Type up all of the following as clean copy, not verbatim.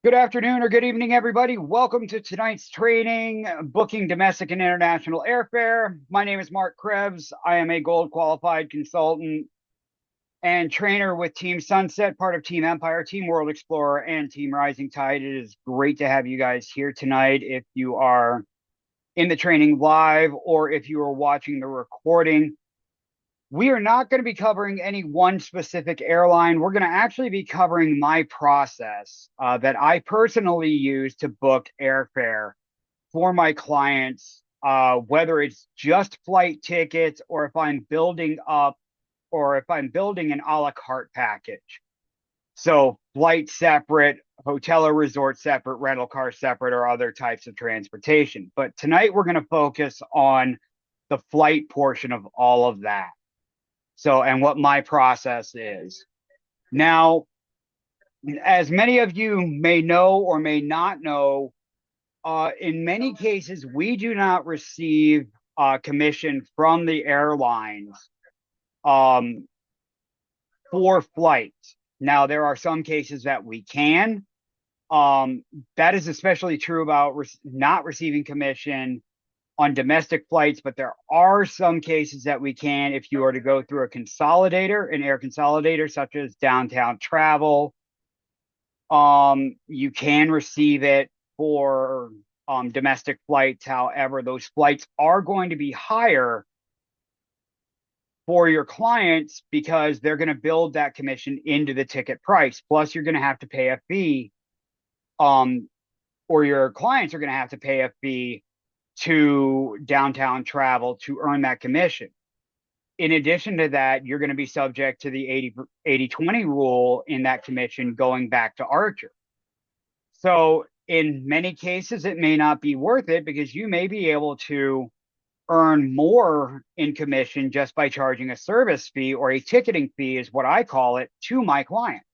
Good afternoon or good evening, everybody. Welcome to tonight's training, booking domestic and international airfare. My name is Mark Krebs. I am a gold qualified consultant and trainer with Team Sunset, part of Team Empire, Team World Explorer, and Team Rising Tide. It is great to have you guys here tonight. If you are in the training live or if you are watching the recording, we are not going to be covering any one specific airline. We're going to actually be covering my process that I personally use to book airfare for my clients, whether it's just flight tickets or if I'm building up or if I'm building an a la carte package. So flight separate, hotel or resort separate, rental car separate, or other types of transportation. But tonight we're going to focus on the flight portion of all of that. So, and what my process is. Now, as many of you may know or may not know, in many cases, we do not receive commission from the airlines um, for flights. Now, there are some cases that we can. That is especially true about not receiving commission on domestic flights, but there are some cases that we can if you are to go through a consolidator, an air consolidator, such as Downtown Travel. You can receive it for domestic flights. However, those flights are going to be higher for your clients because they're going to build that commission into the ticket price. Plus, you're going to have to pay a fee, or your clients are going to have to pay a fee to Downtown Travel to earn that commission. In addition to that, you're going to be subject to the 80/20 rule in that commission going back to Archer. So in many cases, it may not be worth it because you may be able to earn more in commission just by charging a service fee or a ticketing fee, is what I call it, to my clients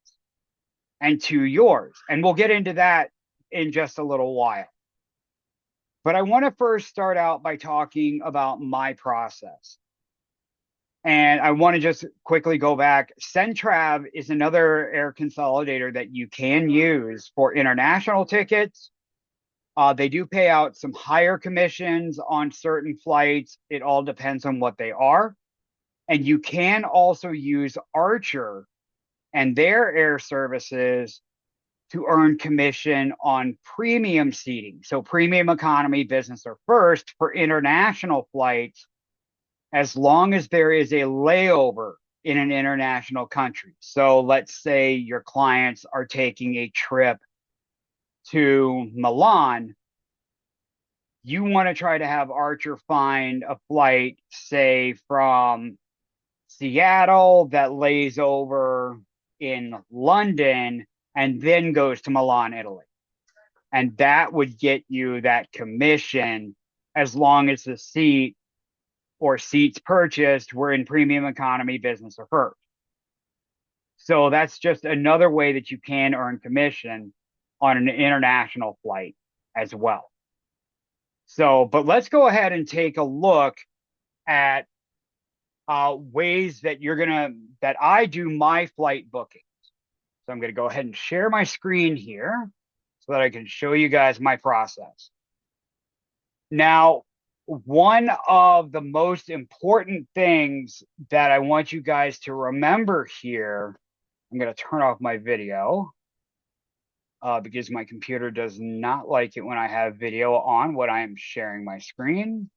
and to yours. And we'll get into that in just a little while. But I want to first start out by talking about my process. And I want to just quickly go back. Centrav is another air consolidator that you can use for international tickets. They do pay out some higher commissions on certain flights. It all depends on what they are. And you can also use Archer and their air services to earn commission on premium seating. So premium economy, business, or first for international flights, as long as there is a layover in an international country. So let's say your clients are taking a trip to Milan. You want to try to have Archer find a flight, say, from Seattle that lays over in London and then goes to Milan, Italy. And that would get you that commission as long as the seat or seats purchased were in premium economy, business, or first. So that's just another way that you can earn commission on an international flight as well. So, but let's go ahead and take a look at ways that that I do my flight bookings. So I'm going to go ahead and share my screen here so that I can show you guys my process. Now, one of the most important things that I want you guys to remember here, I'm going to turn off my video because my computer does not like it when I have video on when I am sharing my screen.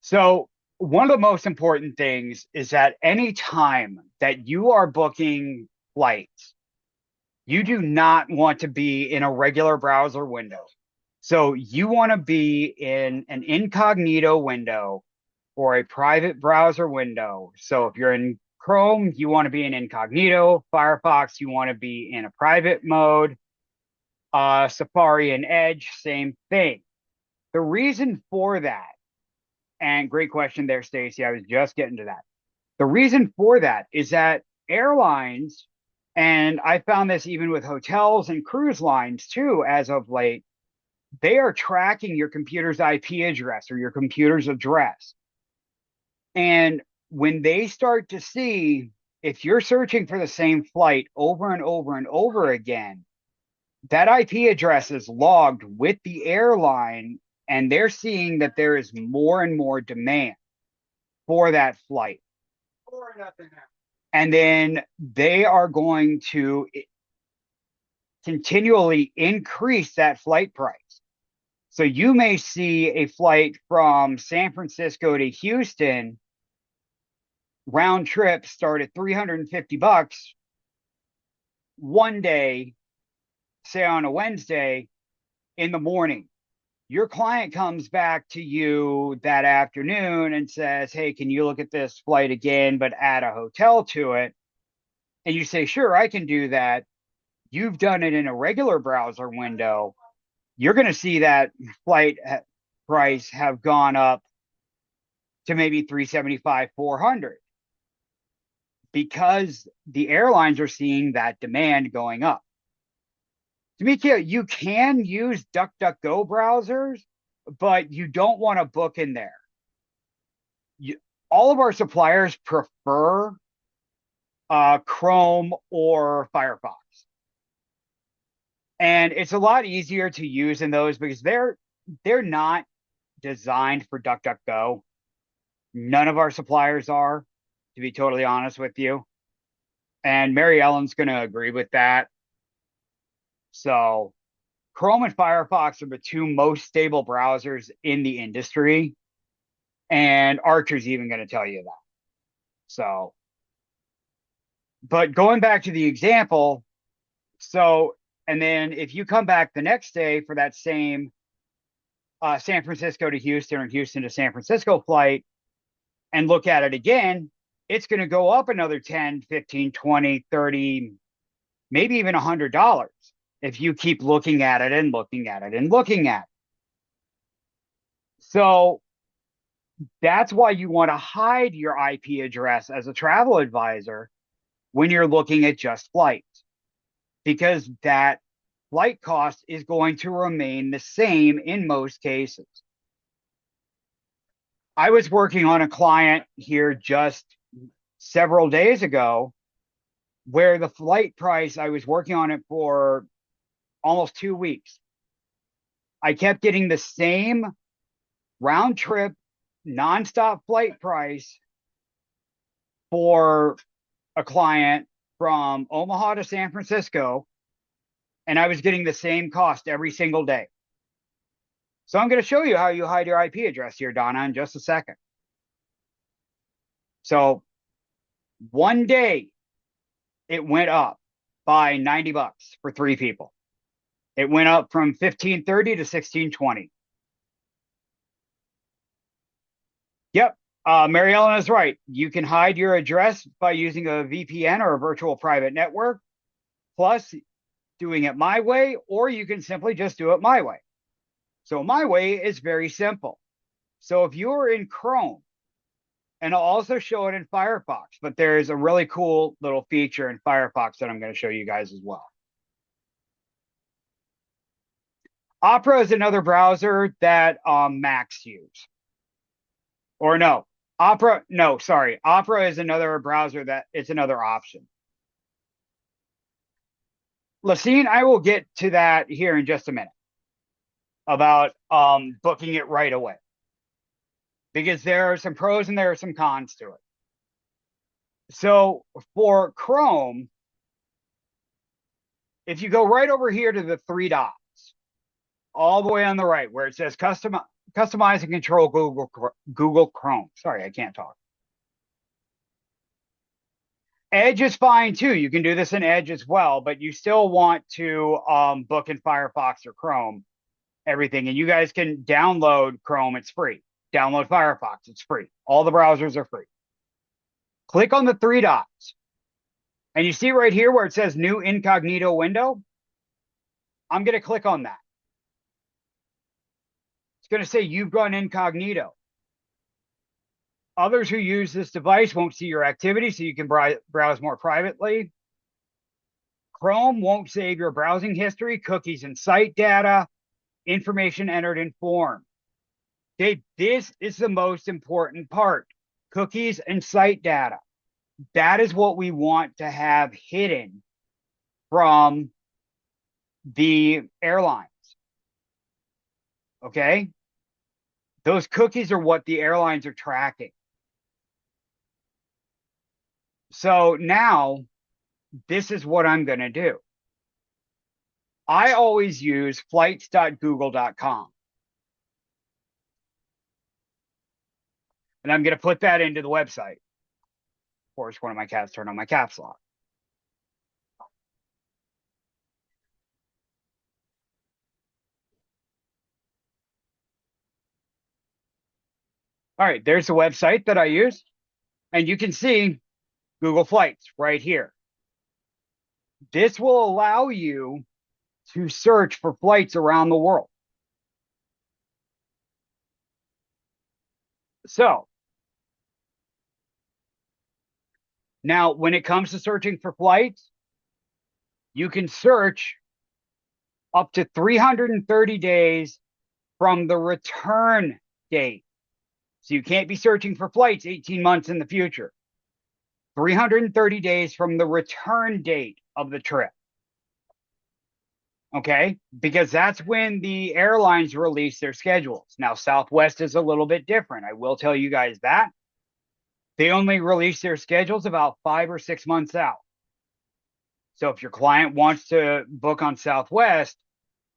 So one of the most important things is that any time that you are booking flights, you do not want to be in a regular browser window. So you want to be in an incognito window or a private browser window. So if you're in Chrome, you want to be in incognito. Firefox, you want to be in a private mode. Safari and Edge, same thing. The reason for that, and great question there, Stacy, I was just getting to that. The reason for that is that airlines, and I found this even with hotels and cruise lines too, as of late, they are tracking your computer's IP address or your computer's address. And when they start to see if you're searching for the same flight over and over and over again, that IP address is logged with the airline, and they're seeing that there is more and more demand for that flight. And then they are going to continually increase that flight price. So you may see a flight from San Francisco to Houston round trip start at $350 one day, say on a Wednesday in the morning. Your client comes back to you that afternoon and says, hey, can you look at this flight again, but add a hotel to it? And you say, sure, I can do that. You've done it in a regular browser window. You're going to see that flight price have gone up to maybe 375, 400 because the airlines are seeing that demand going up. Tamika, you can use DuckDuckGo browsers, but you don't want to book in there. All of our suppliers prefer Chrome or Firefox. And it's a lot easier to use in those because they're not designed for DuckDuckGo. None of our suppliers are, to be totally honest with you. And Mary Ellen's going to agree with that. So Chrome and Firefox are the two most stable browsers in the industry. And Archer's even going to tell you that. So, but going back to the example, and then if you come back the next day for that same San Francisco to Houston or Houston to San Francisco flight and look at it again, it's going to go up another 10, 15, 20, 30, maybe even $100 if you keep looking at it and looking at it and looking at it. So that's why you want to hide your IP address as a travel advisor when you're looking at just flights, because that flight cost is going to remain the same in most cases. I was working on a client here just several days ago where the flight price, I was working on it for almost 2 weeks. I kept getting the same round trip, nonstop flight price for a client from Omaha to San Francisco, and I was getting the same cost every single day. So I'm going to show you how you hide your IP address here, Donna, in just a second. So one day it went up by $90 for 3 people. It went up from 1530 to 1620. Yep. Mary Ellen is right. You can hide your address by using a VPN or a virtual private network, plus doing it my way, or you can simply just do it my way. So my way is very simple. So if you're in Chrome, and I'll also show it in Firefox, but there's a really cool little feature in Firefox that I'm going to show you guys as well. Opera is another browser that Macs use. Or no, Opera is another browser that it's another option. Lacine, I will get to that here in just a minute about booking it right away, because there are some pros and there are some cons to it. So for Chrome, if you go right over here to the 3 dots, all the way on the right where it says customize and control Google Chrome. Sorry, I can't talk. Edge is fine too. You can do this in Edge as well, but you still want to book in Firefox or Chrome, everything. And you guys can download Chrome, it's free. Download Firefox, it's free. All the browsers are free. Click on the 3 dots. And you see right here where it says new incognito window? I'm going to click on that. It's going to say you've gone incognito. Others who use this device won't see your activity, so you can browse more privately. Chrome won't save your browsing history, cookies, and site data, information entered in form. Okay, this is the most important part, cookies and site data. That is what we want to have hidden from the airlines. Okay. Those cookies are what the airlines are tracking. So now this is what I'm going to do. I always use flights.google.com. And I'm going to put that into the website. Of course, one of my cats turned on my caps lock. All right, there's the website that I use. And you can see Google Flights right here. This will allow you to search for flights around the world. So now when it comes to searching for flights, you can search up to 330 days from the return date. So you can't be searching for flights 18 months in the future. 330 days from the return date of the trip. Okay, because that's when the airlines release their schedules. Now, Southwest is a little bit different. I will tell you guys that. They only release their schedules about 5 or 6 months out. So if your client wants to book on Southwest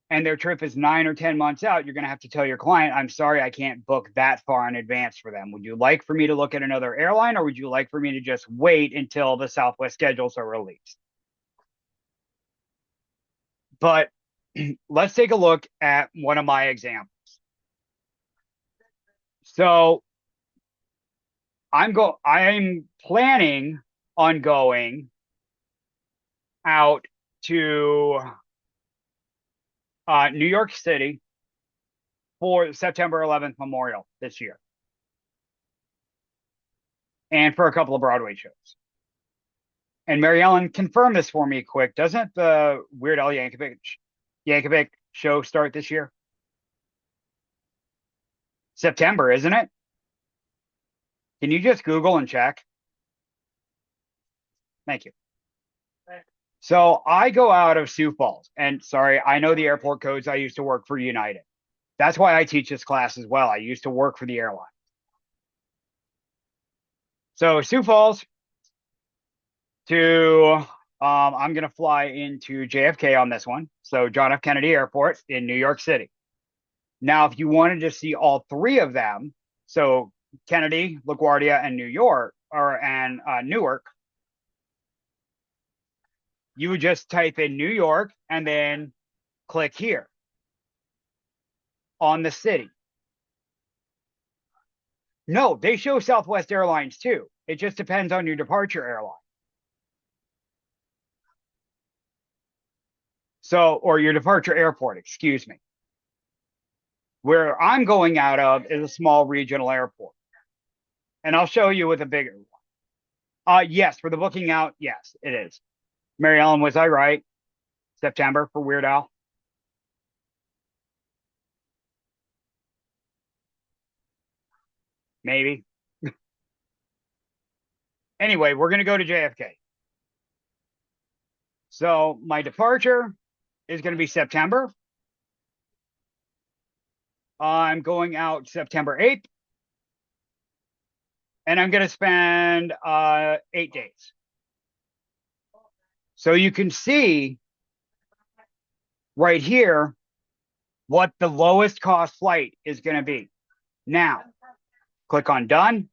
and their trip is 9 or 10 months out, you're going to have to tell your client, I'm sorry, I can't book that far in advance for them. Would you like for me to look at another airline, or would you like for me to just wait until the Southwest schedules are released? But let's take a look at one of my examples. So I'm planning on going out to New York City for September 11th Memorial this year, and for a couple of Broadway shows. And Mary Ellen, confirm this for me quick. Doesn't the Weird Al Yankovic show start this year? September, isn't it? Can you just Google and check? Thank you. So I go out of Sioux Falls, and sorry, I know the airport codes. I used to work for United. That's why I teach this class as well. I used to work for the airline. So Sioux Falls to I'm going to fly into JFK on this one. So John F. Kennedy Airport in New York City. Now, if you wanted to see all three of them, so Kennedy, LaGuardia, and Newark, you would just type in New York and then click here on the city. No, they show Southwest Airlines too. It just depends on your departure airline. So, or your departure airport, excuse me. Where I'm going out of is a small regional airport. And I'll show you with a bigger one. Yes, for the booking out, yes, it is. Mary Ellen, was I right? September for Weird Al? Maybe. Anyway, we're going to go to JFK. So my departure is going to be September. I'm going out September 8th. And I'm going to spend 8 days. So you can see right here what the lowest cost flight is going to be. Now, click on done.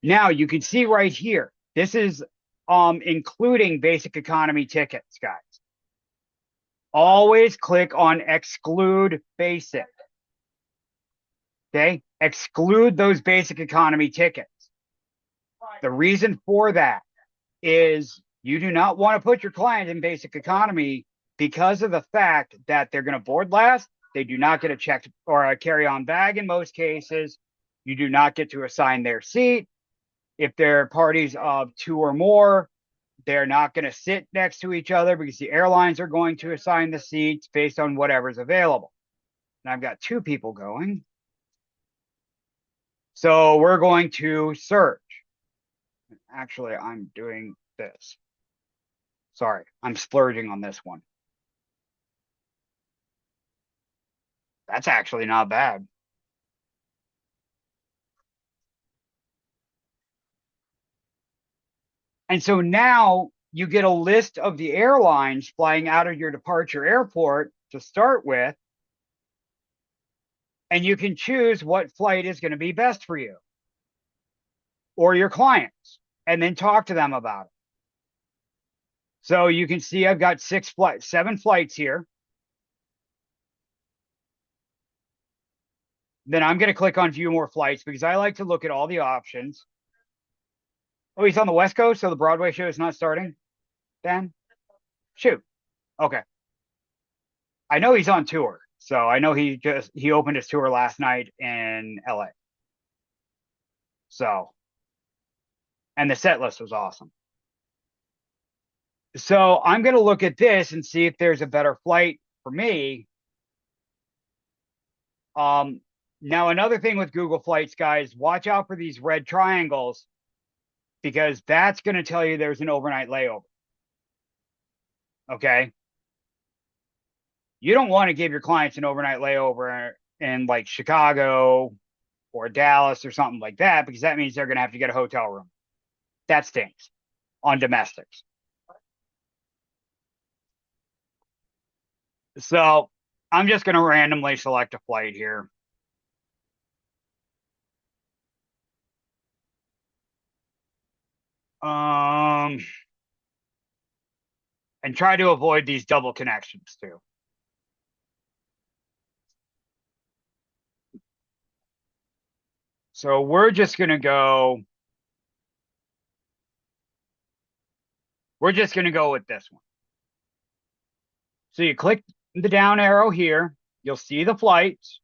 Now you can see right here, this is including basic economy tickets, guys. Always click on exclude basic. Okay, exclude those basic economy tickets. The reason for that is you do not want to put your client in basic economy because of the fact that they're going to board last. They do not get a checked or a carry-on bag in most cases. You do not get to assign their seat. If they're parties of two or more, they're not going to sit next to each other because the airlines are going to assign the seats based on whatever's available. And I've got two people going. So we're going to search. Actually, I'm doing this. Sorry, I'm splurging on this one. That's actually not bad. And so now you get a list of the airlines flying out of your departure airport to start with, and you can choose what flight is going to be best for you or your clients, and then talk to them about it. So you can see I've got 7 flights here. Then I'm going to click on view more flights because I like to look at all the options. Oh, he's on the West Coast, so the Broadway show is not starting then? Shoot. Okay. I know he's on tour. So I know he opened his tour last night in LA. So, and the set list was awesome. So I'm going to look at this and see if there's a better flight for me. Um, Now another thing with Google Flights, guys, watch out for these red triangles because that's going to tell you there's an overnight layover. Okay. You don't want to give your clients an overnight layover in like Chicago or Dallas or something like that because that means they're going to have to get a hotel room. That stinks on domestics. So I'm just going to randomly select a flight here. Um, and try to avoid these double connections too. So we're just going to go with this one. So you click the down arrow here, you'll see the flights,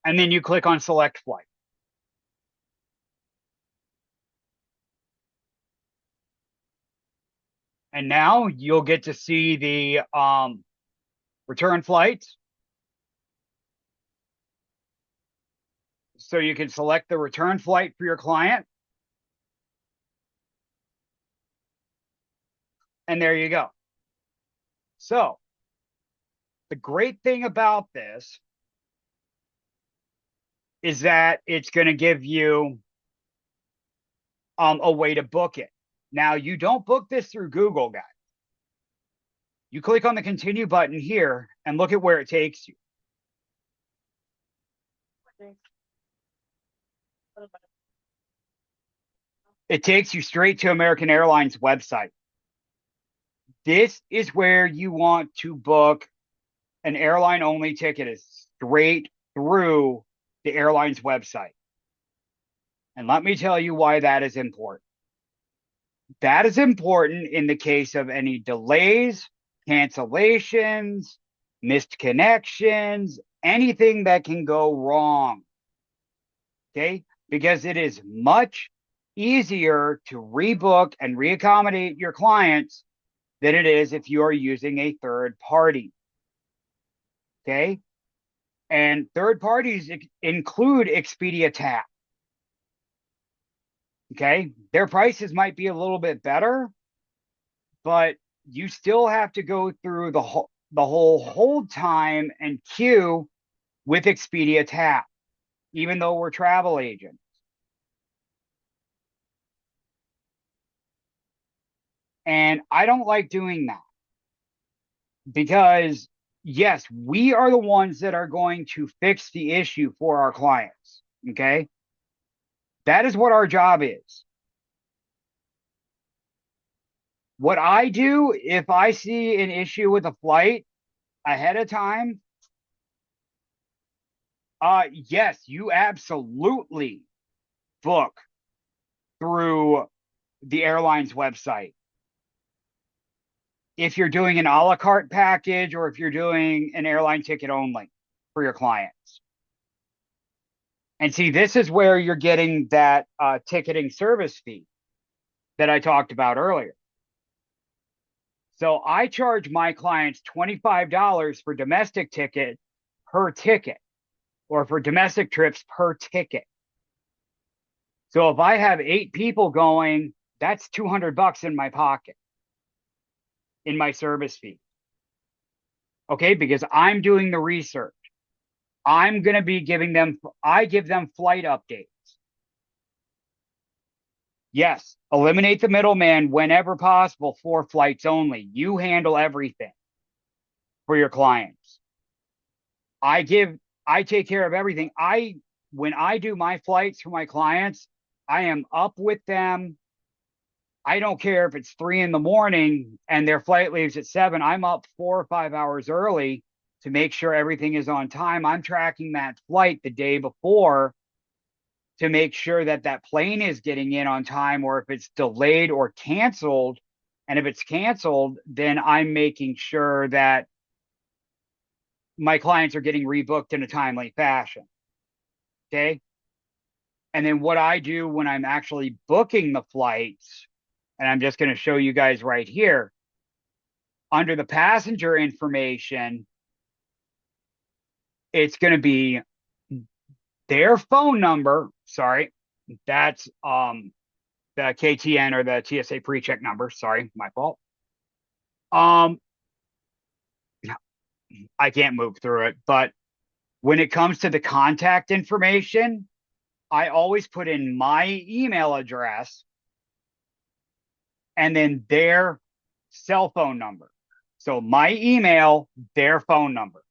and then you click on select flight. And now you'll get to see the return flights. So you can select the return flight for your client. And there you go. So the great thing about this is that it's going to give you a way to book it. Now, you don't book this through Google, guys. You click on the continue button here and look at where it takes you. It takes you straight to American Airlines website. This is where you want to book an airline only ticket is straight through the airline's website. And let me tell you why that is important. That is important in the case of any delays, cancellations, missed connections, anything that can go wrong. Okay? Because it is much easier to rebook and reaccommodate your clients than it is if you are using a third party. Okay? And third parties include Expedia Tap. Okay? Their prices might be a little bit better, but you still have to go through the whole hold time and queue with Expedia Tap, even though we're travel agents. And I don't like doing that because, yes, we are the ones that are going to fix the issue for our clients. Okay. That is what our job is. What I do if I see an issue with a flight ahead of time, yes, you absolutely book through the airline's website. If you're doing an a la carte package or if you're doing an airline ticket only for your clients. And see, this is where you're getting that ticketing service fee that I talked about earlier. So I charge my clients $25 for domestic ticket per ticket or for domestic trips per ticket. So if I have 8 people going, that's $200 in my pocket in my service fee. Okay. Because I'm doing the research. I'm going to be I give them flight updates. Yes. Eliminate the middleman whenever possible for flights only. You handle everything for your clients. I take care of everything. When I do my flights for my clients, I am up with them. I don't care if it's 3 in the morning and their flight leaves at 7. I'm up 4 or 5 hours early to make sure everything is on time. I'm tracking that flight the day before to make sure that that plane is getting in on time, or if it's delayed or canceled. And if it's canceled, then I'm making sure that my clients are getting rebooked in a timely fashion. Okay. And then what I do when I'm actually booking the flights, and I'm just going to show you guys right here under the passenger information, it's going to be their phone number. Sorry, that's the KTN or the TSA pre-check number. Sorry, my fault. Um, I can't move through it, but when it comes to the contact information, I always put in my email address and then their cell phone number. So my email, their phone number.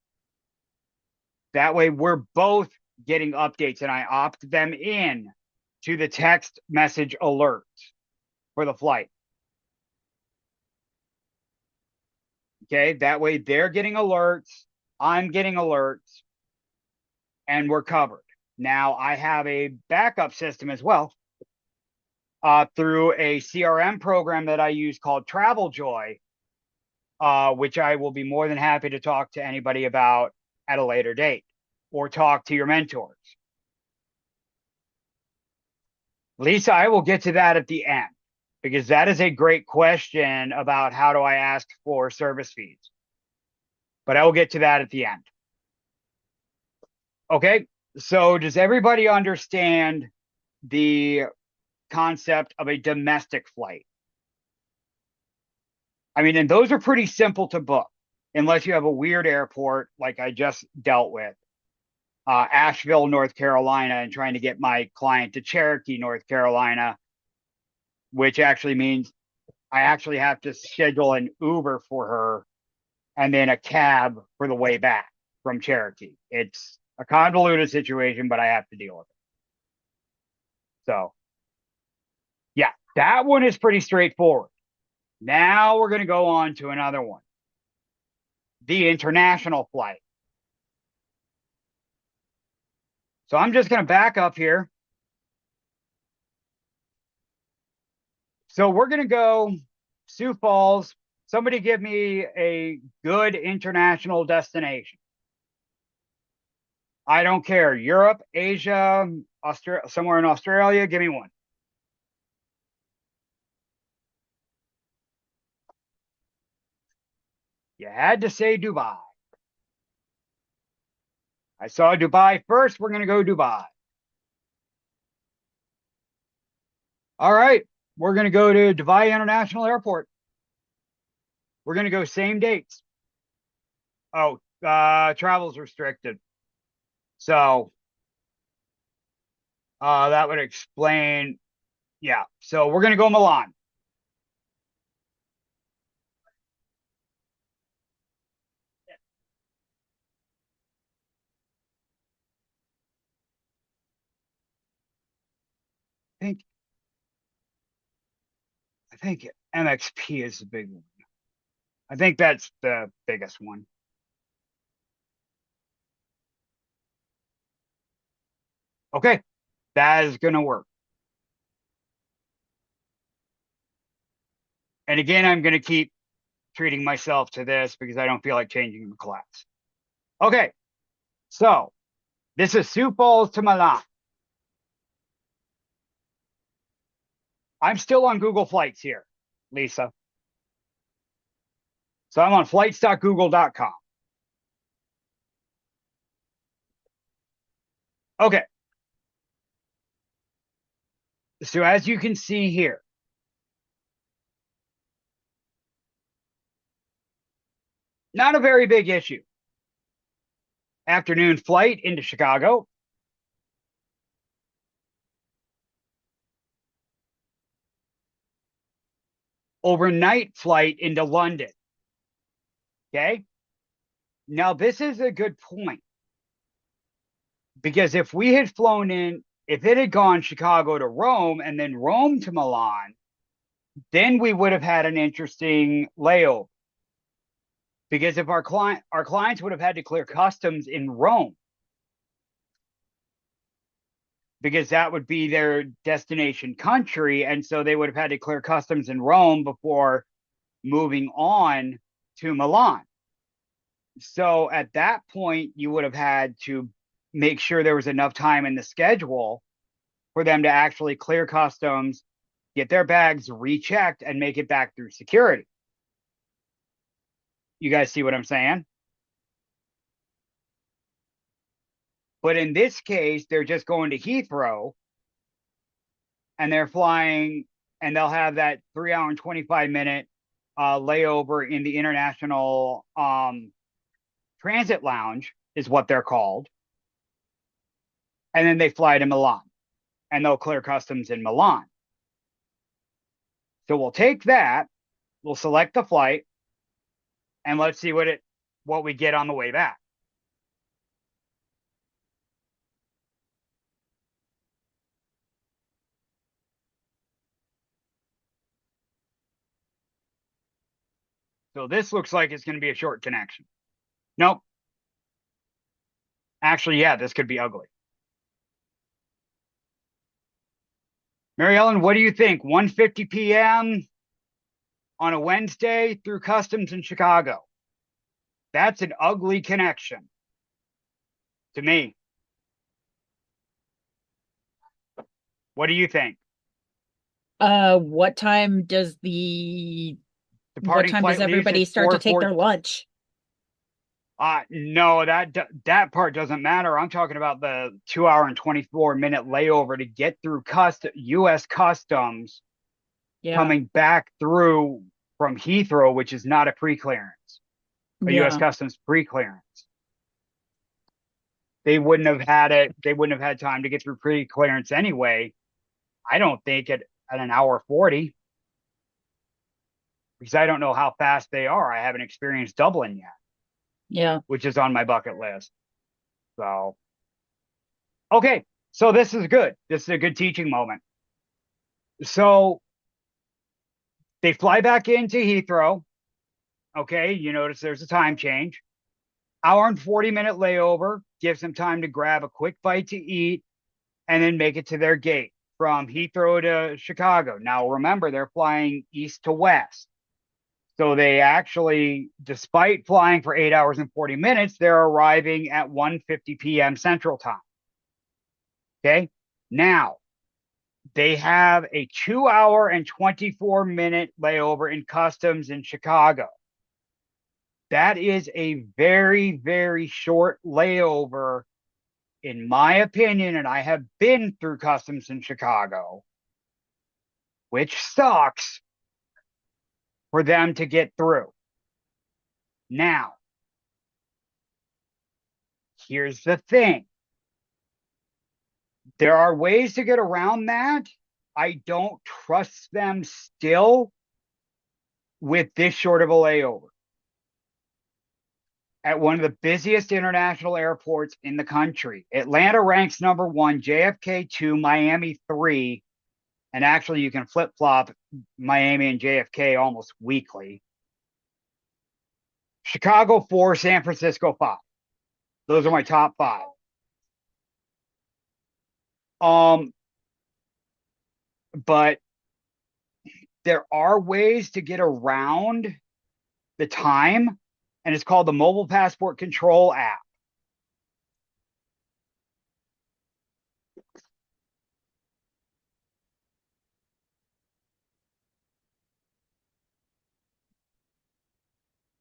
That way we're both getting updates, and I opt them in to the text message alerts for the flight. Okay. That way they're getting alerts, I'm getting alerts, and we're covered. Now I have a backup system as well through a CRM program that I use called Travel Joy, which I will be more than happy to talk to anybody about at a later date or talk to your mentors. Lisa, I will get to that at the end because that is a great question about how do I ask for service fees. But I will get to that at the end. Okay. So does everybody understand the concept of a domestic flight? I mean, and those are pretty simple to book unless you have a weird airport like I just dealt with, Asheville, North Carolina, and trying to get my client to Cherokee, North Carolina, which actually means I actually have to schedule an Uber for her and then a cab for the way back from Cherokee. It's a convoluted situation, but I have to deal with it. So, yeah, that one is pretty straightforward. Now we're going to go on to another one, the international flight. So I'm just going to back up here. So we're going to go Sioux Falls. Somebody give me a good international destination. I don't care. Europe, Asia, Australia, somewhere in Australia. Give me one. You had to say Dubai. I saw Dubai first. We're going to go Dubai. All right. We're going to go to Dubai International Airport. We're going to go same dates. Oh, travel's restricted. So that would explain. Yeah. So we're going to go Milan. I think I think MXP is the big one. I think that's the biggest one. Okay. That is going to work. And again, I'm going to keep treating myself to this because I don't feel like changing the class. Okay. So this is Sioux Falls to Milan. I'm still on Google Flights here, Lisa. So I'm on flights.google.com. Okay. So as you can see here, not a very big issue. Afternoon flight into Chicago, overnight flight into London. Okay. Now, this is a good point because if we had flown in, if it had gone Chicago to Rome and then Rome to Milan, then we would have had an interesting layover. Because if our clients would have had to clear customs in Rome, because that would be their destination country, and so they would have had to clear customs in Rome before moving on to Milan. So at that point, you would have had to make sure there was enough time in the schedule for them to actually clear customs, get their bags rechecked, and make it back through security. You guys see what I'm saying? But in this case, they're just going to Heathrow and they're flying, and they'll have that 3 hour and 25-minute layover in the international transit lounge, is what they're called. And then they fly to Milan and they'll clear customs in Milan. So we'll take that, we'll select the flight, and let's see what we get on the way back. So this looks like it's going to be a short connection. Nope. Actually, yeah, this could be ugly. Mary Ellen, what do you think? 1:50 p.m. on a Wednesday through customs in Chicago. That's an ugly connection to me. What do you think? What time does the what Departing time does flight leaves at everybody start to take 4:40. their lunch? No, that part doesn't matter. I'm talking about the 2 hour and 24-minute layover to get through U.S. customs Yeah, coming back through from Heathrow, which is not a pre-clearance, a U.S. yeah, customs pre-clearance. They wouldn't have had it. They wouldn't have had time to get through pre-clearance anyway. I don't think at an hour 40, because I don't know how fast they are. I haven't experienced Dublin yet, yeah. which is on my bucket list. So, okay. So this is good. This is a good teaching moment. So they fly back into Heathrow. Okay. You notice there's a time change. Hour and 40-minute layover gives them time to grab a quick bite to eat and then make it to their gate from Heathrow to Chicago. Now, remember, they're flying east to west. So they actually, despite flying for 8 hours and 40 minutes, they're arriving at 1:50 p.m. Central Time. Okay. Now, they have a 2 hour and 24-minute layover in customs in Chicago. That is a very, very short layover, in my opinion. And I have been through customs in Chicago, which sucks for them to get through. Now, here's the thing, there are ways to get around that. I don't trust them still with this short of a layover at one of the busiest international airports in the country. Atlanta ranks number one, JFK two, Miami three, and actually you can flip flop Miami and JFK almost weekly. Chicago four, San Francisco five. Those are my top five. Um, but there are ways to get around the time, and it's called the Mobile Passport Control app.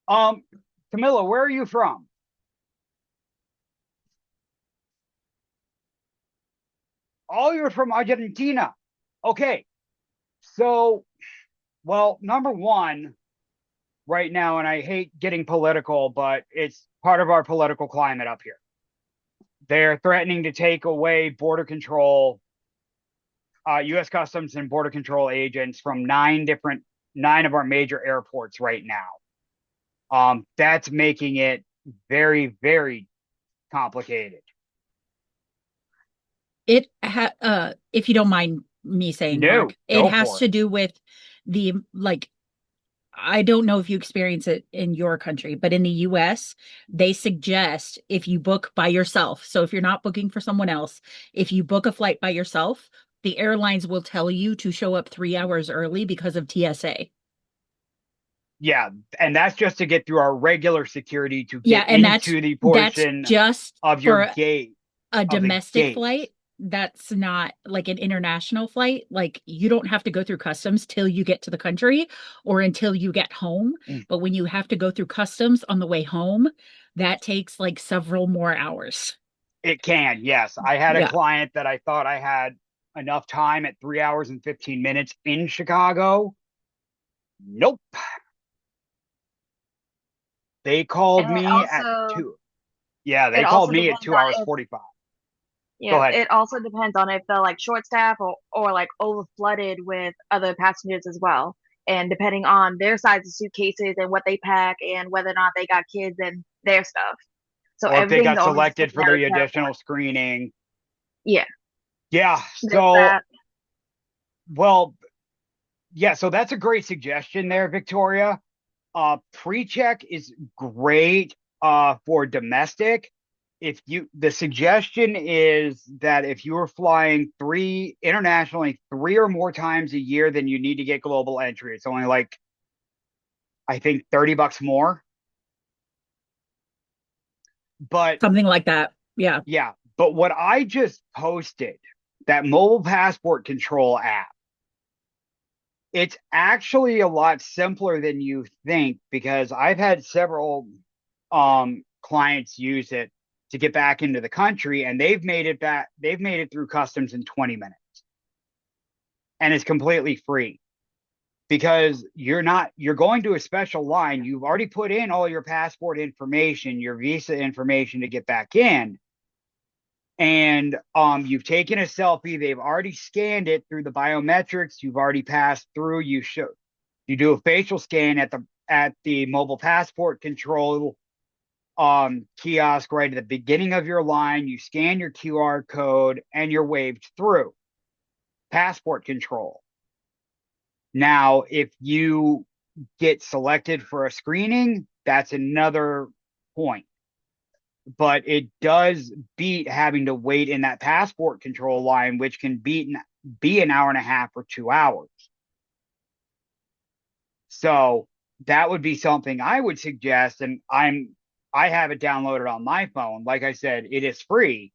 Um, Camilla, where are you from? Oh, you're from Argentina. Okay. So, well, number one, right now, and I hate getting political, but it's part of our political climate up here. They're threatening to take away border control, U.S. Customs and Border Control agents from nine of our major airports right now. That's making it very, very complicated. If you don't mind me saying, No, Mark, it go has for to it. do with the like I don't know if you experience it in your country, but in the US, they suggest if you book by yourself. So if you're not booking for someone else, if you book a flight by yourself, the airlines will tell you to show up 3 hours early because of TSA. Yeah, and that's just to get through our regular security to Yeah, get and that's into the that's portion just of your for gate a of the domestic gates. flight. That's not like an international flight. Like you don't have to go through customs till you get to the country or until you get home. But when you have to go through customs on the way home, that takes like several more hours. It can, yes. I had a Yeah. client that I thought I had enough time at 3 hours and 15 minutes in Chicago. Nope. They And called it me at also two. Yeah, it they called also me at depends 2 hours on if 45. Go yeah, ahead. it also depends on if they're like short staff or like over flooded with other passengers as well. And depending on their size of suitcases and what they pack and whether or not they got kids and their stuff. So Or if they everything's got always selected taken for out of the account for. additional screening. Yeah, Yeah. there's So, that. well, yeah. So that's a great suggestion there, Victoria. Pre-check is great for domestic. If you, the suggestion is that if you are flying three internationally, three or more times a year, then you need to get global entry. It's only like, I think, $30 more. But Something like that. Yeah. yeah, but what I just posted, that mobile passport control app, it's actually a lot simpler than you think because I've had several clients use it to get back into the country and they've made it through customs in 20 minutes and it's completely free because you're going to a special line. You've already put in all your passport information, your visa information to get back in. And you've taken a selfie, they've already scanned it through the biometrics, you've already passed through, you do a facial scan at the mobile passport control kiosk right at the beginning of your line. You scan your QR code and you're waved through passport control. Now, if you get selected for a screening, that's another point. But it does beat having to wait in that passport control line, which can be an hour and a half or 2 hours. So that would be something I would suggest. And I have it downloaded on my phone. Like I said, it is free.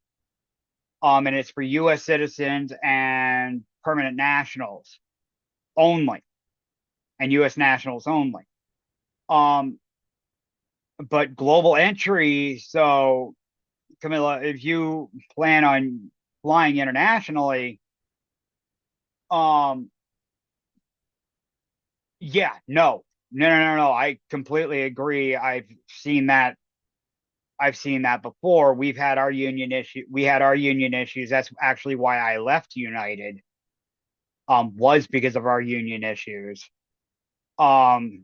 And it's for US citizens and permanent nationals only and US nationals only. Um, but global entry, so Camilla, if you plan on flying internationally, um, yeah, no. I completely agree. I've seen that before. We had our union issues. That's actually why I left United, was because of our union issues. Um,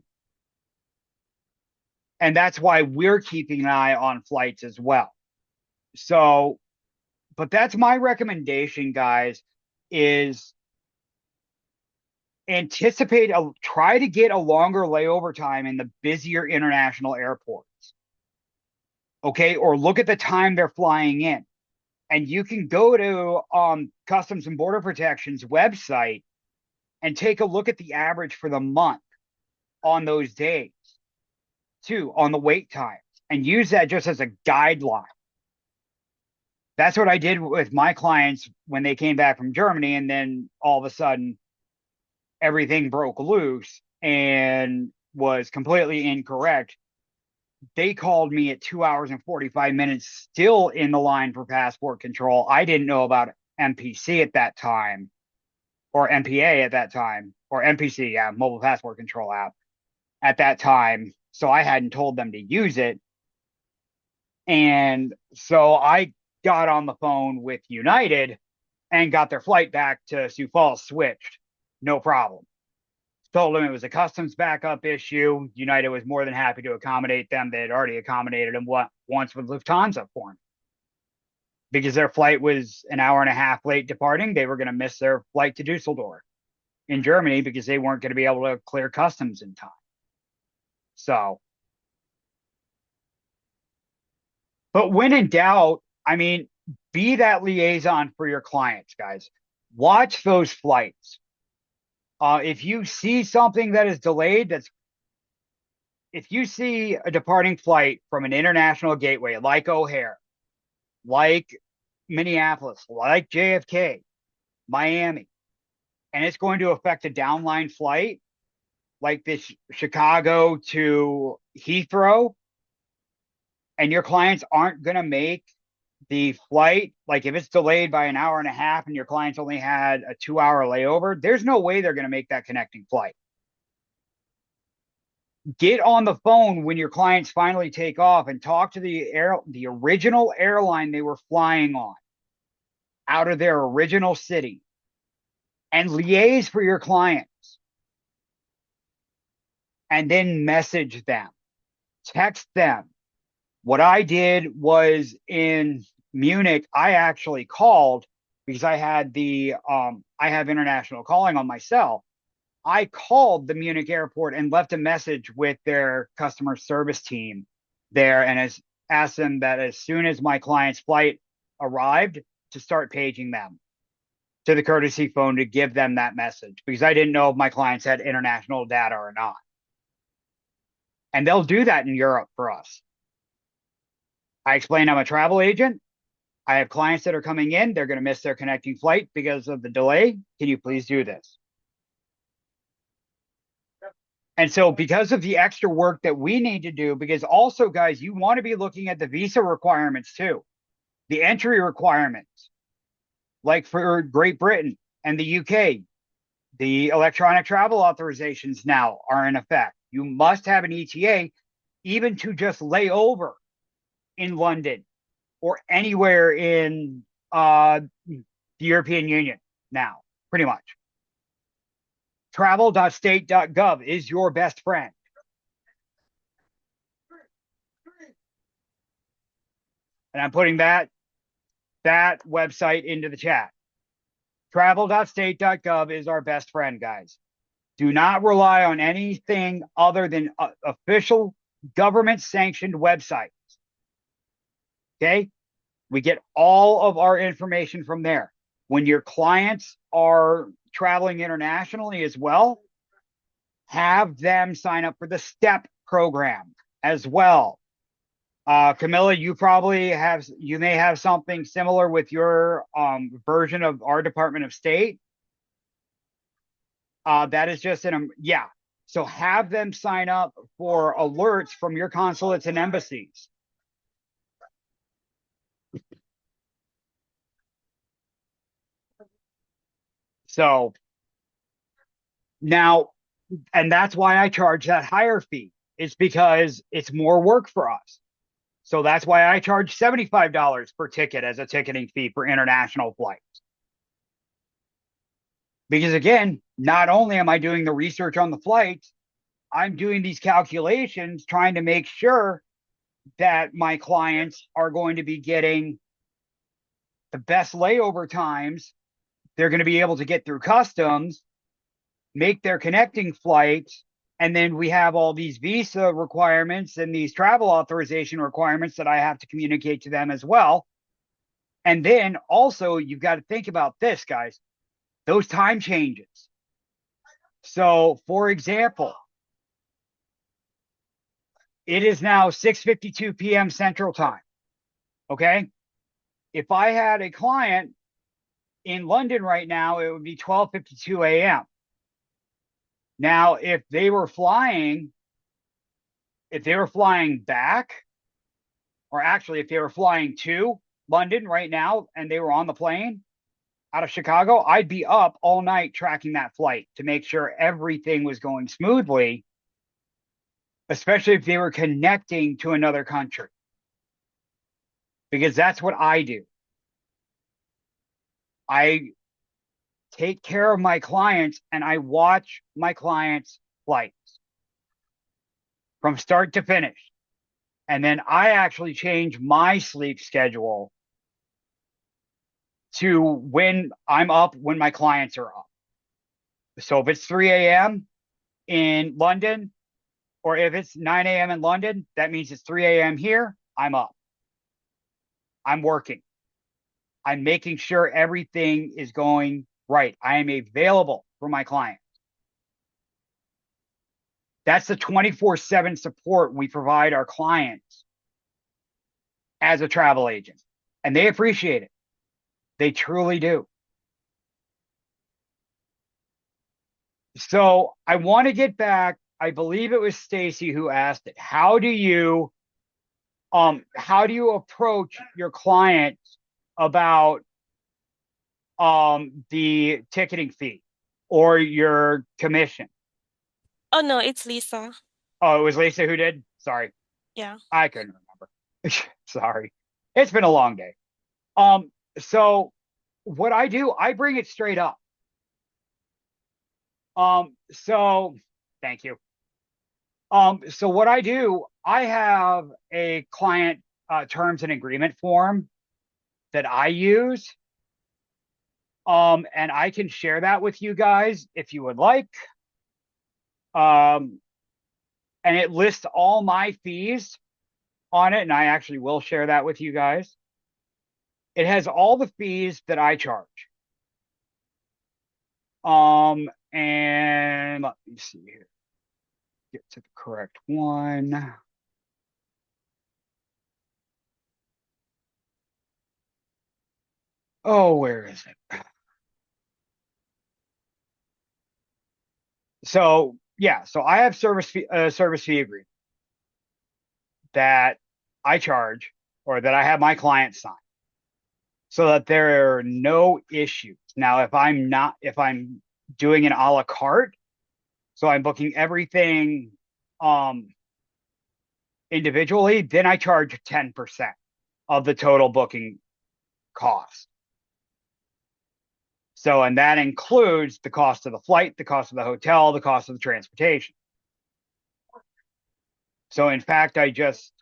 and that's why we're keeping an eye on flights as well. So, but that's my recommendation, guys, is try to get a longer layover time in the busier international airports. Okay. Or look at the time they're flying in. And you can go to Customs and Border Protection's website and take a look at the average for the month on those days, too, on the wait times, and use that just as a guideline. That's what I did with my clients when they came back from Germany, and then all of a sudden everything broke loose and was completely incorrect. They called me at 2 hours and 45 minutes, still in the line for passport control. I didn't know about MPC at that time. or MPA at that time, or MPC, yeah, mobile passport control app at that time. So I hadn't told them to use it. And so I got on the phone with United and got their flight back to Sioux Falls switched. No problem. Told them it was a customs backup issue. United was more than happy to accommodate them. They had already accommodated them once with Lufthansa for me. Because their flight was an hour and a half late departing. They were going to miss their flight to Dusseldorf in Germany because they weren't going to be able to clear customs in time. So, but when in doubt, I mean, be that liaison for your clients, guys. Watch those flights. If you see something that is delayed, if you see a departing flight from an international gateway like O'Hare, like Minneapolis, like JFK, Miami, and it's going to affect a downline flight like this Chicago to Heathrow, and your clients aren't going to make the flight, like if it's delayed by an hour and a half and your clients only had a 2-hour layover, there's no way they're going to make that connecting flight. Get on the phone when your clients finally take off and talk to the original airline they were flying on out of their original city and liaise for your clients, and then message them, text them. What I did was in Munich, I actually called because I had I have international calling on my cell. I called the Munich airport and left a message with their customer service team there and asked them that as soon as my client's flight arrived to start paging them to the courtesy phone to give them that message because I didn't know if my clients had international data or not. And they'll do that in Europe for us. I explained I'm a travel agent. I have clients that are coming in. They're going to miss their connecting flight because of the delay. Can you please do this? And so because of the extra work that we need to do, because also, guys, you want to be looking at the visa requirements too, the entry requirements, like for Great Britain and the UK, the electronic travel authorizations now are in effect. You must have an ETA even to just lay over in London or anywhere in the European Union now, pretty much. Travel.state.gov is your best friend. And I'm putting that website into the chat. Travel.state.gov is our best friend, guys. Do not rely on anything other than official government sanctioned websites. Okay? We get all of our information from there. When your clients are traveling internationally as well, have them sign up for the STEP program as well. Camilla, you may have something similar with your version of our Department of State. That is just yeah. So have them sign up for alerts from your consulates and embassies. So now, and that's why I charge that higher fee. It's because it's more work for us. So that's why I charge $75 per ticket as a ticketing fee for international flights. Because again, not only am I doing the research on the flights, I'm doing these calculations trying to make sure that my clients are going to be getting the best layover times. They're going to be able to get through customs, make their connecting flights, and then we have all these visa requirements and these travel authorization requirements that I have to communicate to them as well. And then also, you've got to think about this, guys, those time changes. So, for example, it is now 6:52 p.m. Central Time. Okay. If I had a client in London right now, it would be 12:52 a.m. Now, if they were flying back, or actually if they were flying to London right now and they were on the plane, out of Chicago, I'd be up all night tracking that flight to make sure everything was going smoothly, especially if they were connecting to another country, because that's what I do. I take care of my clients and I watch my clients' flights from start to finish. And then I actually change my sleep schedule to when I'm up, when my clients are up. So if it's 3 a.m. in London, or if it's 9 a.m. in London, that means it's 3 a.m. here. I'm up. I'm working. I'm making sure everything is going right. I am available for my client. That's the 24/7 support we provide our clients as a travel agent. And they appreciate it. They truly do. So I want to get back. I believe it was Stacy who asked it. How do you approach your client about the ticketing fee or your commission? Oh no, it's Lisa. Oh, it was Lisa who did? Sorry. Yeah. I couldn't remember. Sorry. It's been a long day. So what I do, I bring it straight up. So thank you. So what I do, I have a client terms and agreement form that I use. And I can share that with you guys if you would like. Um, and it lists all my fees on it, and I actually will share that with you guys. It has all the fees that I charge. And let me see here. Get to the correct one. Oh, where is it? So yeah, so I have service fee agreement that I charge or that I have my clients sign so that there are no issues. Now, if I'm doing an a la carte, so I'm booking everything individually, then I charge 10% of the total booking cost. So, and that includes the cost of the flight, the cost of the hotel, the cost of the transportation. So, in fact, I just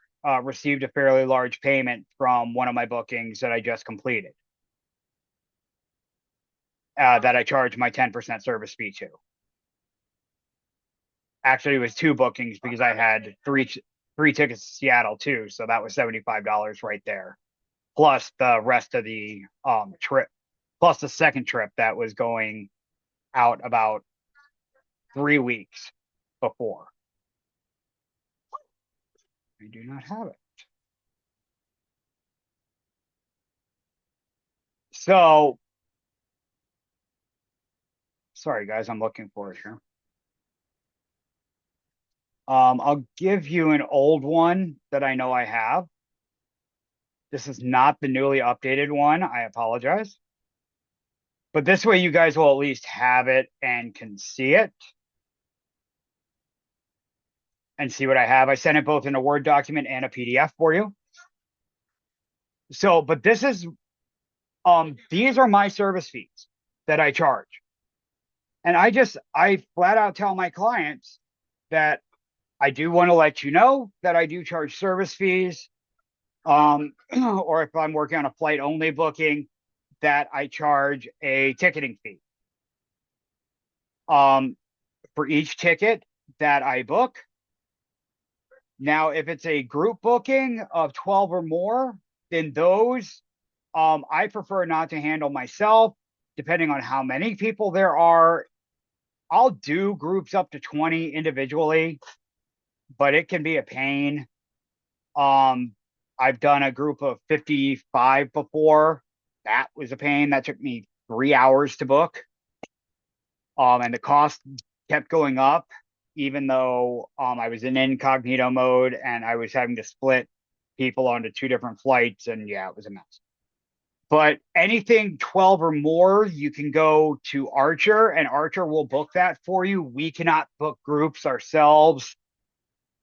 received a fairly large payment from one of my bookings that I just completed that I charged my 10% service fee to. Actually, it was two bookings because I had three tickets to Seattle too, so that was $75 right there, plus the rest of the trip, plus the second trip that was going out about 3 weeks before. I do not have it. So, sorry guys, I'm looking for it here. I'll give you an old one that I know I have. This is not the newly updated one. I apologize. But this way you guys will at least have it and can see it and see what I have. I sent it both in a Word document and a PDF for you. So, but this is, these are my service fees that I charge. And I flat out tell my clients that I do want to let you know that I do charge service fees. Or if I'm working on a flight only booking, that I charge a ticketing fee. For each ticket that I book. Now, if it's a group booking of 12 or more, then those I prefer not to handle myself, depending on how many people there are. I'll do groups up to 20 individually, but it can be a pain. I've done a group of 55 before. That was a pain. That took me 3 hours to book. And the cost kept going up, even though I was in incognito mode and I was having to split people onto two different flights. And yeah, it was a mess. But anything 12 or more, you can go to Archer, and Archer will book that for you. We cannot book groups ourselves,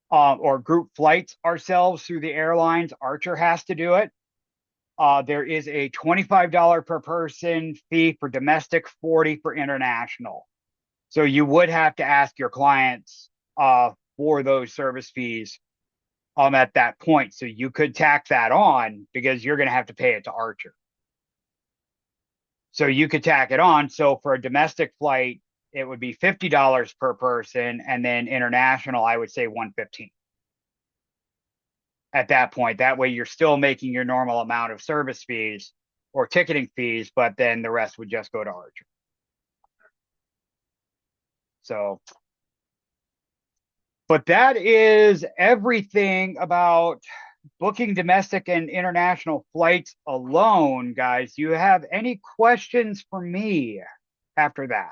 or group flights ourselves through the airlines. Archer has to do it. There is a $25 per person fee for domestic, 40 for international. So you would have to ask your clients for those service fees at that point. So you could tack that on because you're going to have to pay it to Archer. So you could tack it on. So for a domestic flight, it would be $50 per person, and then international, I would say $115 at that point. That way, you're still making your normal amount of service fees or ticketing fees, but then the rest would just go to Archer. So, but that is everything about booking domestic and international flights alone, guys. Do you have any questions for me after that?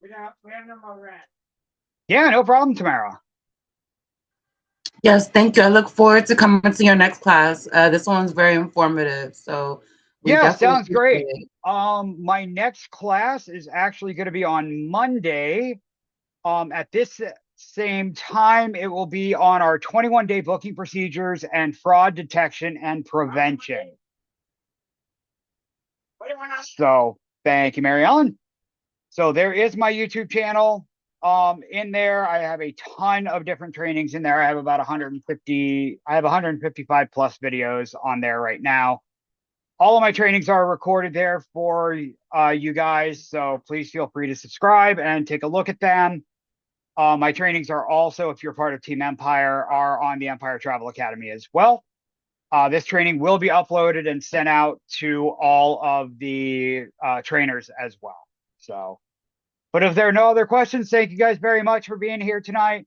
We have no more rent. Yeah, no problem, Tamara. Yes, thank you. I look forward to coming to your next class. This one's very informative, so we Yeah, definitely sounds great. appreciate it. My next class is actually going to be on Monday. At this same time, it will be on our 21-day booking procedures and fraud detection and prevention. So thank you, Mary Ellen. So there is my YouTube channel. In there, I have a ton of different trainings in there. I have about 150, I have 155 plus videos on there right now. All of my trainings are recorded there for you guys. So please feel free to subscribe and take a look at them. My trainings are also, if you're part of Team Empire, are on the Empire Travel Academy as well. This training will be uploaded and sent out to all of the trainers as well. So, but if there are no other questions, thank you guys very much for being here tonight.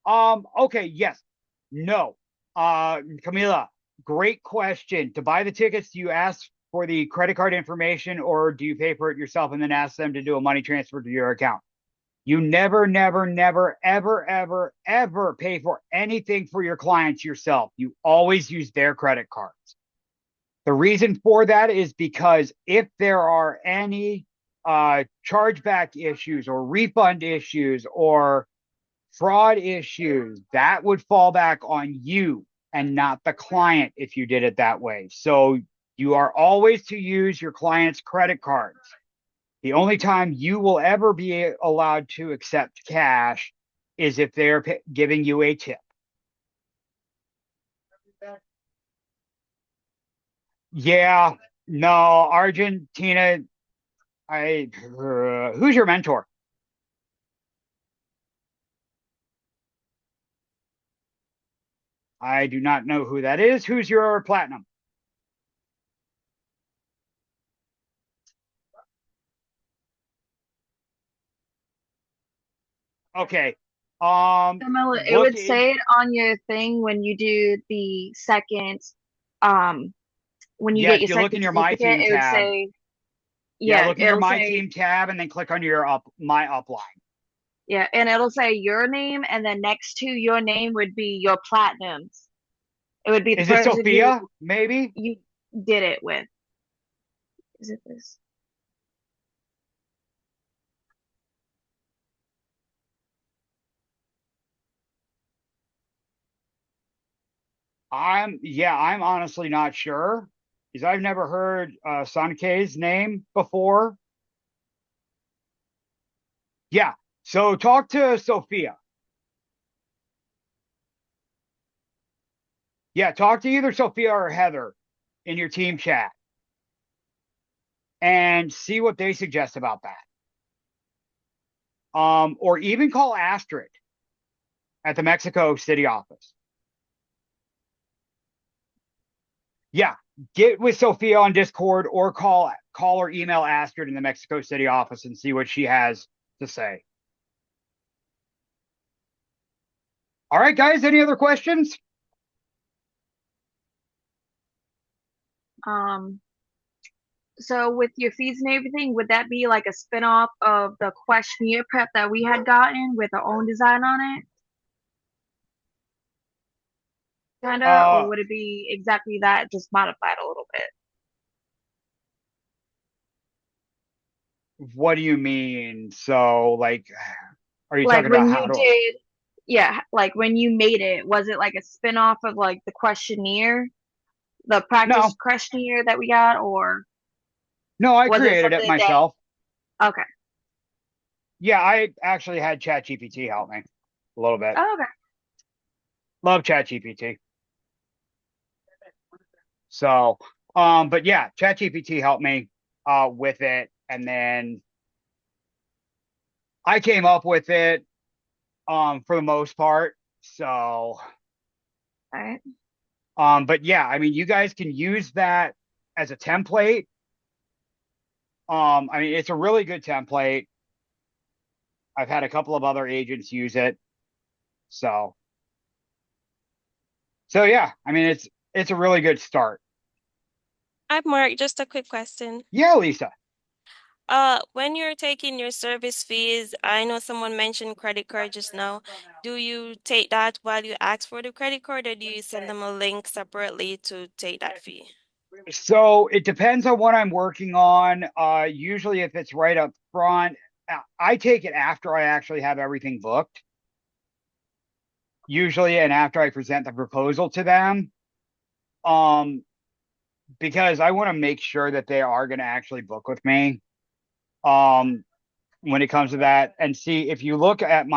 Okay, yes, no. Camila, great question. To buy the tickets, do you ask for the credit card information, or do you pay for it yourself and then ask them to do a money transfer to your account? You never, never, never, ever, ever, ever pay for anything for your clients yourself. You always use their credit cards. The reason for that is because if there are any chargeback issues or refund issues or fraud issues, that would fall back on you and not the client if you did it that way. So you are always to use your client's credit cards. The only time you will ever be allowed to accept cash is if they're giving you a tip. Yeah, no, Argentina. Who's your mentor? I do not know who that is. Who's your platinum? Okay. Camilla, it would say it on your thing when you do the second, when you Yeah, get if your you look in second your My certificate, Team it would tab. say, Yeah, yeah, look in your it'll My say, Team tab and then click on your my upline. yeah, and it'll say your name, and then next to your name would be your platinums. It would be the Is it person Sophia? who Maybe? you did it with. Is it this? I'm honestly not sure because I've never heard Sankei's name before. Yeah, so talk to Sophia. Yeah, talk to either Sophia or Heather in your team chat and see what they suggest about that. Or even call Astrid at the Mexico City office. Yeah, get with Sophia on Discord or call or email Astrid in the Mexico City office and see what she has to say. All right, guys, any other questions? So with your fees and everything, would that be like a spin-off of the questionnaire prep that we had gotten with our own design on it? kinda, or Uh, would it be exactly that, just modified a little bit? what do you mean? So, like, are you Like talking about when how you to? did, yeah, like when you made it, was it like a spin-off of like the questionnaire, the practice No, questionnaire that we got, or no, I was it created it something that, myself. okay. Yeah, I actually had ChatGPT help me a little bit. Oh, okay. Love ChatGPT. So, but yeah, ChatGPT helped me with it, and then I came up with it for the most part. So, All right. but yeah, I mean, you guys can use that as a template. I mean, it's a really good template. I've had a couple of other agents use it. So, so yeah, I mean, it's a really good start. Hi, Mark. Just a quick question. Yeah, Lisa. When you're taking your service fees, I know someone mentioned credit card just now. Do you take that while you ask for the credit card, or do you send them a link separately to take that fee? So it depends on what I'm working on. Usually if it's right up front, I take it after I actually have everything booked, usually, and after I present the proposal to them. Um, because I want to make sure that they are going to actually book with me. Um, when it comes to that, and see if you look at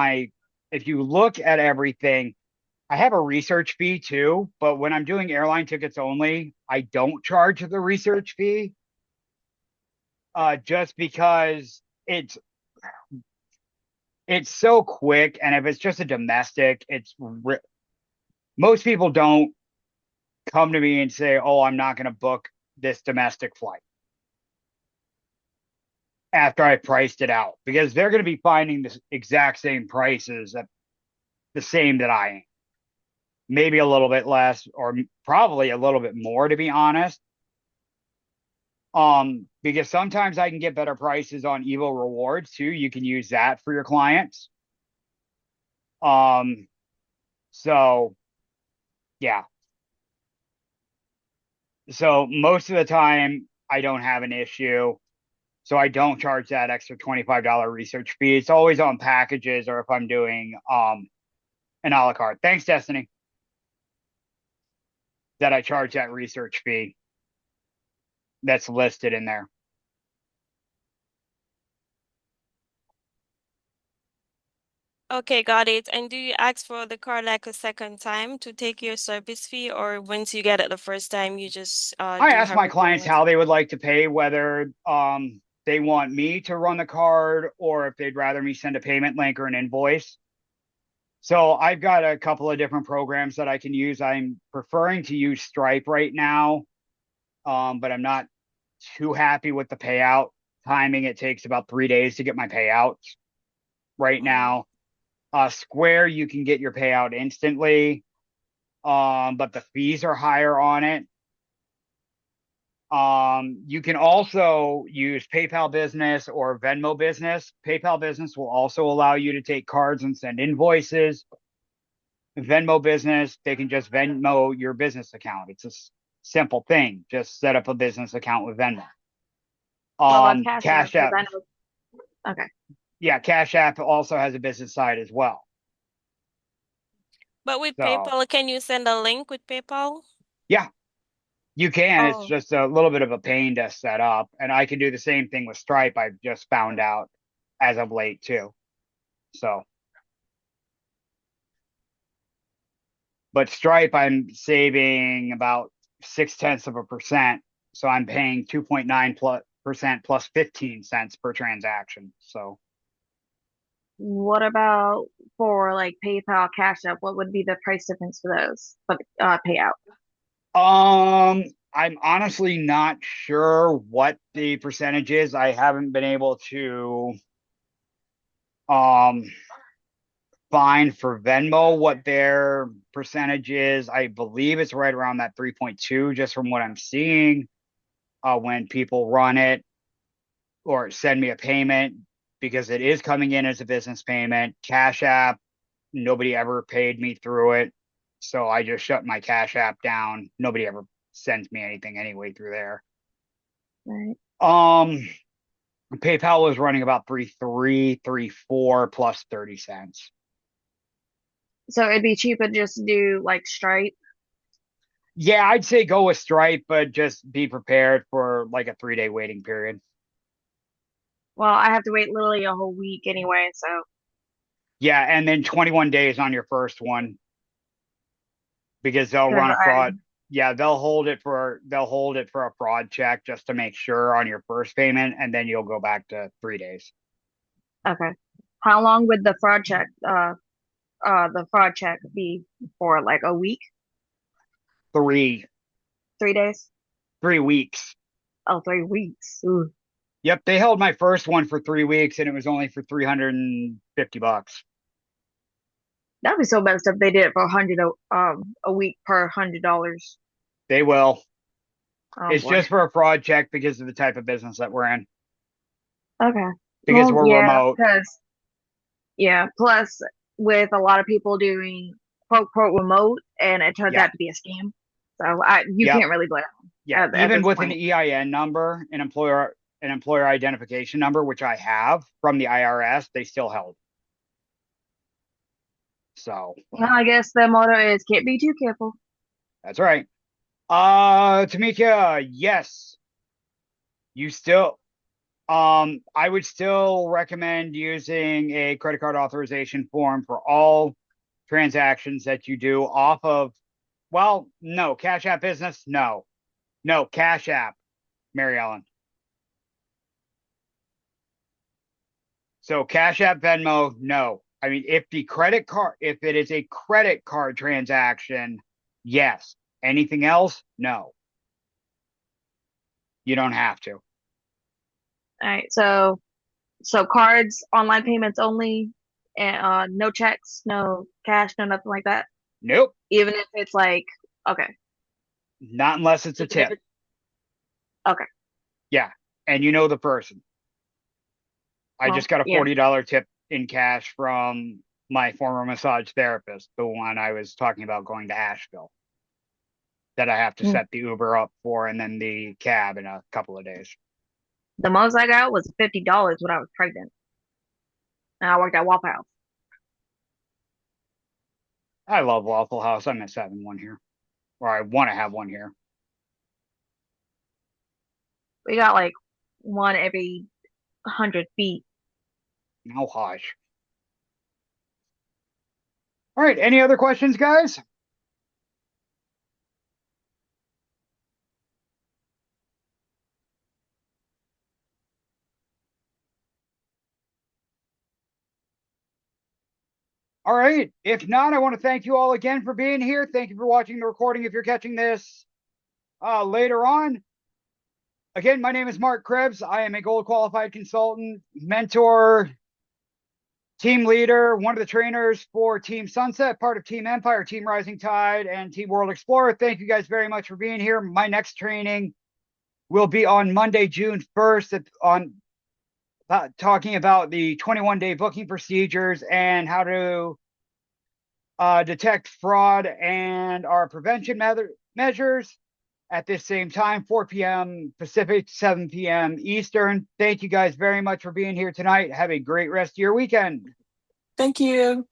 everything, I have a research fee too, but when I'm doing airline tickets only, I don't charge the research fee, just because it's so quick, and if it's just a domestic, most people don't come to me and say, "Oh, I'm not going to book this domestic flight," after I priced it out, because they're going to be finding the exact same prices at the same that I am, maybe a little bit less, or probably a little bit more, to be honest. Because sometimes I can get better prices on Evo Rewards too. You can use that for your clients. Um, so yeah. So most of the time I don't have an issue. So I don't charge that extra $25 research fee. It's always on packages, or if I'm doing an a la carte. Thanks, Destiny, that I charge that research fee that's listed in there. Okay, got it. And do you ask for the card like a second time to take your service fee, or once you get it the first time, you just I do ask my however clients much? how they would like to pay, whether they want me to run the card, or if they'd rather me send a payment link or an invoice. So I've got a couple of different programs that I can use. I'm preferring to use Stripe right now, but I'm not too happy with the payout timing. It takes about 3 days to get my payouts right Mm. now. Square, you can get your payout instantly, but the fees are higher on it. You can also use PayPal Business or Venmo Business. PayPal Business will also allow you to take cards and send invoices. Venmo Business, they can just Venmo your business account. It's a simple thing. Just set up a business account with Venmo. What about Cash App? Cash Because App, I know, okay. yeah, Cash App also has a business side as well. But with So PayPal, can you send a link with PayPal? yeah, you can. It's Oh, just a little bit of a pain to set up, and I can do the same thing with Stripe. I've just found out as of late too. So, but Stripe, I'm saving about 0.6%. So I'm paying 2.9 plus percent plus 15 cents per transaction. So, What about for like PayPal, Cash App? What would be the price difference for those for the payout? I'm honestly not sure what the percentage is. I haven't been able to um find for Venmo what their percentage is. I believe it's right around that 3.2, just from what I'm seeing when people run it or send me a payment, because it is coming in as a business payment. Cash App, nobody ever paid me through it. So I just shut my Cash App down. Nobody ever sends me anything anyway through there. Right. PayPal was running about 3.3, 3.4 plus 30 cents. So it'd be cheaper just to do like Stripe. Yeah, I'd say go with Stripe, but just be prepared for like a 3-day waiting period. Well, I have to wait literally a whole week anyway, so Yeah, and then 21 days on your first one because they'll because run a I fraud. Yeah, they'll hold it for a fraud check just to make sure on your first payment, and then you'll go back to 3 days. okay. How long would the fraud check be for? Like a week, Three 3 days? 3 weeks. Oh, 3 weeks. Ooh. Yep, they held my first one for 3 weeks, and it was only for $350. That'd be so messed up. They did it for a week per $100. They will. Oh It's boy. just for a fraud check because of the type of business that we're in. Okay. Because Well, we're yeah, remote. because yeah. Plus, with a lot of people doing quote quote remote, and it turns Yeah. out to be a scam. So you Yep. can't really blame them Yeah. at Even this with an point. EIN number, an employer identification number, which I have from the IRS, they still held. So Well, I guess the motto is can't be too careful. that's right. Tamika, yes. You still I would still recommend using a credit card authorization form for all transactions that you do off of, well, no, Cash App Business, no. No, Cash App, Mary Ellen. So Cash App, Venmo, no. I mean, if it is a credit card transaction, yes. Anything else? No. You don't have to. All right. So cards, online payments only, and no checks, no cash, no nothing like that. Nope. Even if it's like okay. Not unless it's a Even if tip. it's okay. Yeah. And you know the person. I Well, just got a yeah. $40 tip in cash from my former massage therapist, the one I was talking about going to Asheville, that I have to Mm. set the Uber up for and then the cab in a couple of days. The most I got was $50 when I was pregnant, and I worked at Waffle House. I love Waffle House. I miss having one here, or I want to have one here. We got like one every 100 feet. No hush. All right. Any other questions, guys? All right. If not, I want to thank you all again for being here. Thank you for watching the recording if you're catching this later on. Again, my name is Mark Krebs. I am a gold qualified consultant, mentor, team leader, one of the trainers for Team Sunset, part of Team Empire, Team Rising Tide, and Team World Explorer. Thank you guys very much for being here. My next training will be on Monday, June 1st, talking about the 21-day booking procedures and how to detect fraud and our prevention measures at this same time, 4 p.m. Pacific, 7 p.m. Eastern. Thank you guys very much for being here tonight. Have a great rest of your weekend. Thank you.